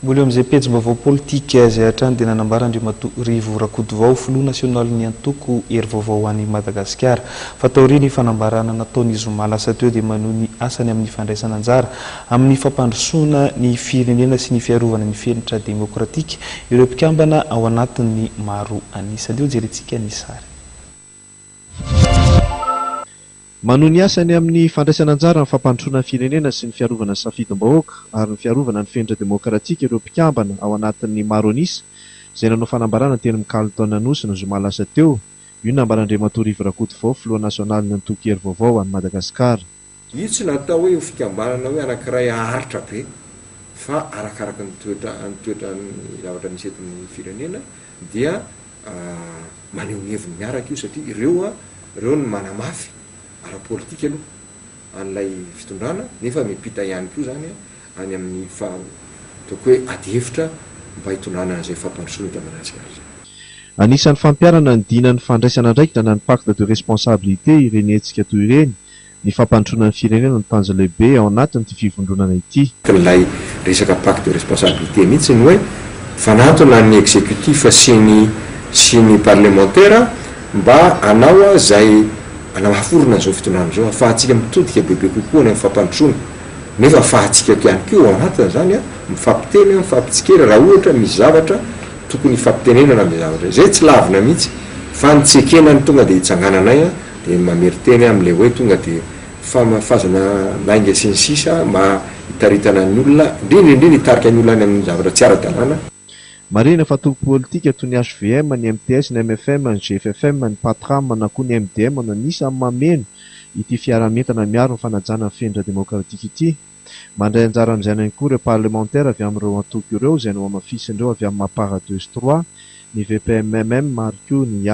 Mbola amin'izay pejim-baovao politika izay hatrany dia nanambara Andriamarivo Rakotovao filoha nasionalin'ny antoko hery vaovao any Madagasikara. Fataoriany fanambarana nataon'i Zuma lasa teo dia manohy ny asany amin'ny fandraisana anjara amin'ny fampandrosoana ny firenena sy ny fiarovana ny fenitra demokratika ireo mpikambana ao anatin'ny maro anisany. Io jerentsika ny sary. Manohy ny asany amin'ny fandraisana anjara amin'ny fampandrosoana ny firenena sy ny fiarovana ny safidim-bahoaka ary ny fiarovana ny fenitra demokratika ireo mpikambana ao anatin'ny maro anisa izay nanao fanambarana teny amin'ny kalitaona nosy ny Zuma lasa teo. Io nambaran'Andriamarivo Rakotovao filoha nasionalin'ny antoko hery vaovao any Madagasikara. Io tsy natao hoe fikambanana hoe anankiray aharitra be fa arakaraka ny toetra ny zavatra misy eto amin'ny firenena dia maneho ny heviny miaraka io satria ireo ny manamafy ara-politika aloha an'ilay fitondrana nefa mipita ihany koa zany any amin'ny toko hoe ady hevitra mba hitondrana an'izay fampandrosoana eto Madagasikara. Anisan'ny fampiarana ny dinan'ny fandraisana ndraikitra na ny pacte de responsabilité ireny hetsika toy ireny ny fampandrosoana ny firenena ny tanja lehibe ao anatin'ity fivondronana ity. Ilay resaka pacte de responsabilité mihitsy ny hoe fanantona ny exécutif sy ny parlementaire mba hanao zay anamaforona zao fitondrana zao afahantsika mitodika bebe kokoa ny fampandrosoana nefa afahantsika ihany koa ao anatiny zany mifampiteny mifampitsikera raha ohatra misy zavatra tokony fampitenenana amin'ny zavatra zay tsy lavina mihitsy fa nitsekenany tonga dia hitsangananay dia mameriteny amin'ilay hoe tonga dia famafazana lainga sy ny sisa ma hitaritana ny olona indrindra hitarika ny olona any amin'ny zavatra tsy ara-dalàna. Marina fa toky politika toy ny HVM, ny MTS, ny MFM, ny GFFM, ny PATRAM na koa ny MDM no anisany mameno ity fiaramentana miaro ny fanajana ny fenitra demokratika ity. Mandray anjara amin'izany ihany koa ireo parlementaire avy amin'ireo antoko ireo izay no amafisindreo avy amin'ny Mapara 2 sy 3, ny VPMMM ary koa ny